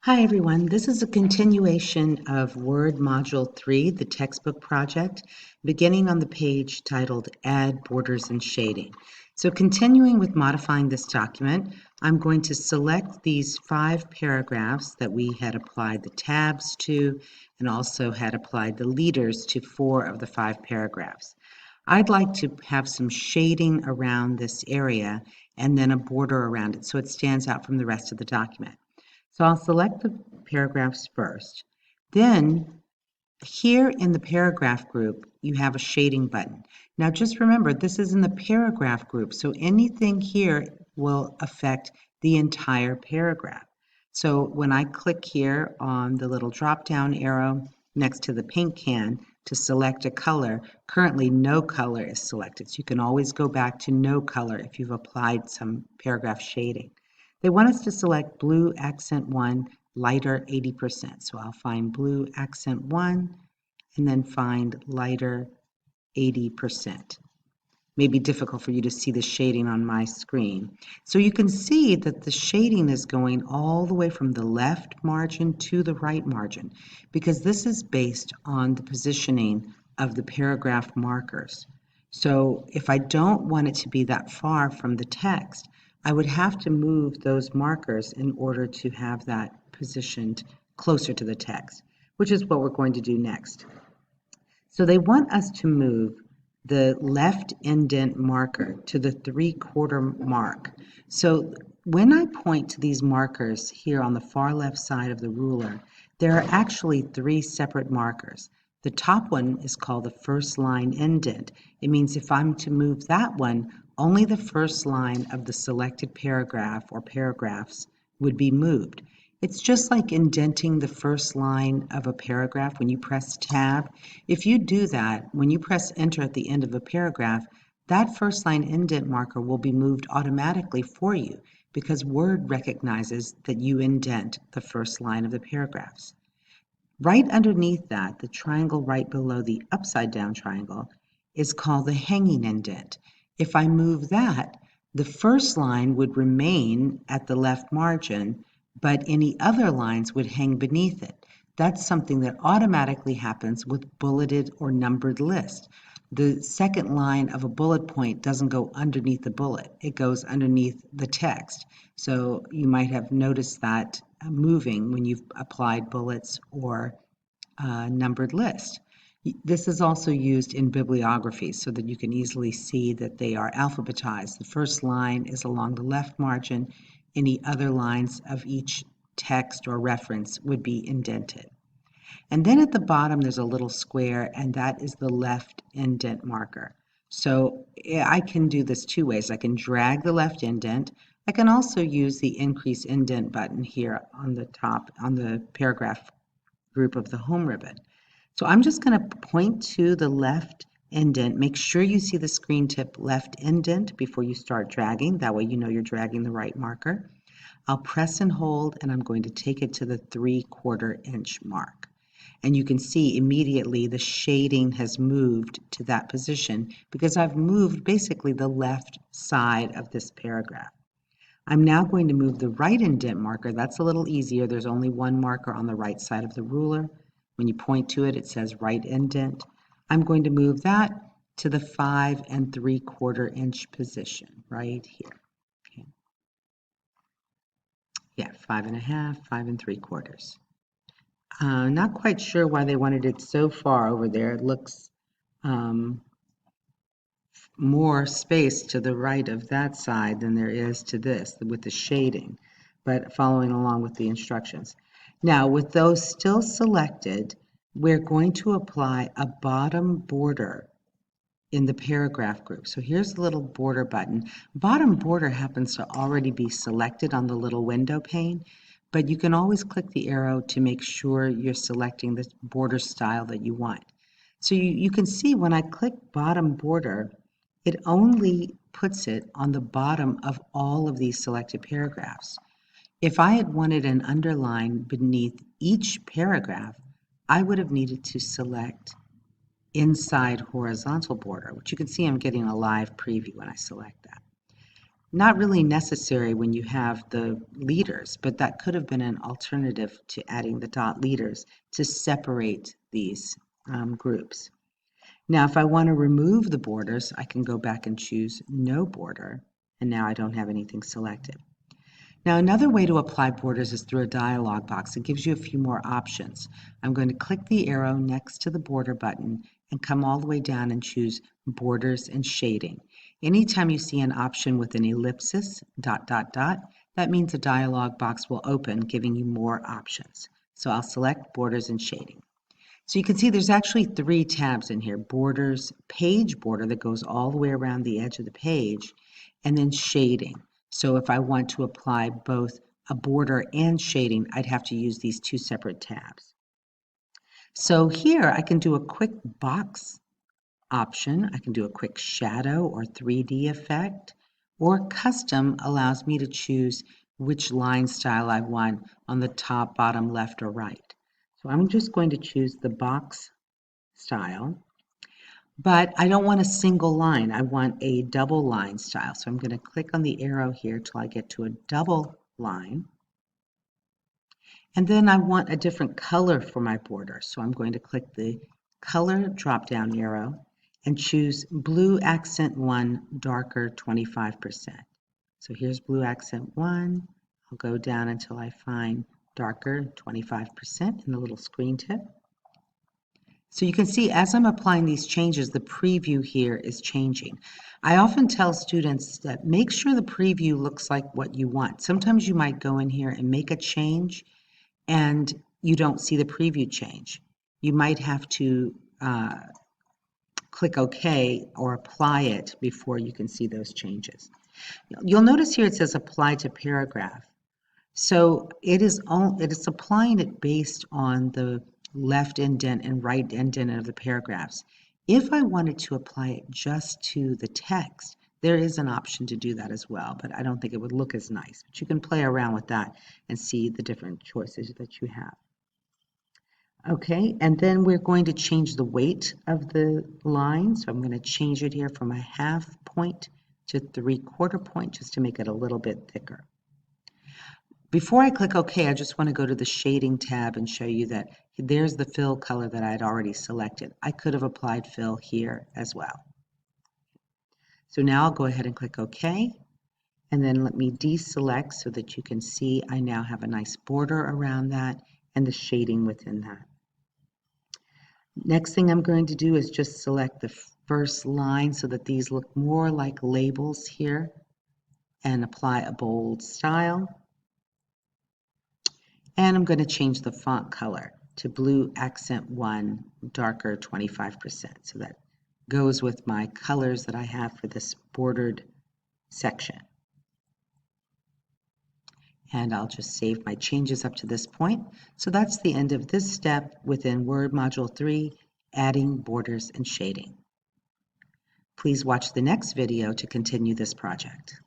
Hi everyone, this is a continuation of Word Module 3, the textbook project, beginning on the page titled Add Borders and Shading. So continuing with modifying this document, I'm going to select these 5 paragraphs that we had applied the tabs to and also had applied the leaders to 4 of the 5 paragraphs. I'd like to have some shading around this area and then a border around it so it stands out from the rest of the document. So I'll select the paragraphs first. Then here in the paragraph group, you have a shading button. Now just remember, this is in the paragraph group, so anything here will affect the entire paragraph. So when I click here on the little drop-down arrow next to the paint can to select a color, currently no color is selected. So you can always go back to no color if you've applied some paragraph shading. They want us to select blue accent 1, lighter 80%. So I'll find blue accent 1 and then find lighter 80%. May be difficult for you to see the shading on my screen. So you can see that the shading is going all the way from the left margin to the right margin because this is based on the positioning of the paragraph markers. So if I don't want it to be that far from the text, I would have to move those markers in order to have that positioned closer to the text, which is what we're going to do next. So they want us to move the left indent marker to the 3/4 mark. So when I point to these markers here on the far left side of the ruler, there are actually 3 separate markers. The top one is called the first line indent. It means if I'm to move that one, only the first line of the selected paragraph or paragraphs would be moved. It's just like indenting the first line of a paragraph when you press tab. If you do that, when you press enter at the end of a paragraph, that first line indent marker will be moved automatically for you because Word recognizes that you indent the first line of the paragraphs. Right underneath that, the triangle right below the upside down triangle is called the hanging indent. If I move that, the first line would remain at the left margin, but any other lines would hang beneath it. That's something that automatically happens with bulleted or numbered list. The second line of a bullet point doesn't go underneath the bullet. It goes underneath the text. So you might have noticed that moving when you've applied bullets or numbered list. This is also used in bibliography so that you can easily see that they are alphabetized. The first line is along the left margin. Any other lines of each text or reference would be indented. And then at the bottom there's a little square, and that is the left indent marker. So I can do this 2 ways. I can drag the left indent. I can also use the increase indent button here on the top, on the paragraph group of the home ribbon. So I'm just going to point to the left indent. Make sure you see the screen tip left indent before you start dragging. That way you know you're dragging the right marker. I'll press and hold, and I'm going to take it to the 3/4 inch mark. And you can see immediately the shading has moved to that position because I've moved basically the left side of this paragraph. I'm now going to move the right indent marker. That's a little easier. There's only one marker on the right side of the ruler. When you point to it, it says right indent. I'm going to move that to the 5 3/4 inch position right here. Okay. Yeah, 5 1/2, 5 3/4. Not quite sure why they wanted it so far over there. It looks more space to the right of that side than there is to this with the shading, but following along with the instructions. Now, with those still selected, we're going to apply a bottom border in the paragraph group. So here's the little border button. Bottom border happens to already be selected on the little window pane, but you can always click the arrow to make sure you're selecting the border style that you want. So you can see when I click bottom border, it only puts it on the bottom of all of these selected paragraphs. If I had wanted an underline beneath each paragraph, I would have needed to select inside horizontal border, which you can see I'm getting a live preview when I select that. not really necessary when you have the leaders, but that could have been an alternative to adding the dot leaders to separate these groups. Now, if I want to remove the borders, I can go back and choose no border, and now I don't have anything selected. Now, another way to apply borders is through a dialog box. It gives you a few more options. I'm going to click the arrow next to the border button and come all the way down and choose borders and shading. Anytime you see an option with an ellipsis, ... that means a dialog box will open, giving you more options. So I'll select borders and shading. So you can see there's actually 3 tabs in here: borders, page border that goes all the way around the edge of the page, and then shading. So if I want to apply both a border and shading, I'd have to use these 2 separate tabs. So here I can do a quick box option. I can do a quick shadow or 3D effect, or custom allows me to choose which line style I want on the top, bottom, left, or right. So I'm just going to choose the box style, but I don't want a single line. I want a double line style. So I'm going to click on the arrow here till I get to a double line. And then I want a different color for my border. So I'm going to click the color drop-down arrow and choose blue accent 1, darker 25%. So here's blue accent 1. I'll go down until I find darker 25% in the little screen tip. So you can see as I'm applying these changes, the preview here is changing. I often tell students that make sure the preview looks like what you want. Sometimes you might go in here and make a change and you don't see the preview change. You might have to click OK or apply it before you can see those changes. You'll notice here it says apply to paragraph. So it is applying it based on the left indent and right indent of the paragraphs. If I wanted to apply it just to the text, there is an option to do that as well, but I don't think it would look as nice. But you can play around with that and see the different choices that you have. Okay, and then we're going to change the weight of the line. So I'm going to change it here from a 1/2 point to 3/4 point just to make it a little bit thicker. Before I click OK, I just want to go to the shading tab and show you that there's the fill color that I had already selected. I could have applied fill here as well. So now I'll go ahead and click OK, and then let me deselect so that you can see I now have a nice border around that and the shading within that. Next thing I'm going to do is just select the first line so that these look more like labels here and apply a bold style. And I'm going to change the font color to blue accent 1, darker 25%. So that goes with my colors that I have for this bordered section. And I'll just save my changes up to this point. So that's the end of this step within Word Module 3, adding borders and shading. Please watch the next video to continue this project.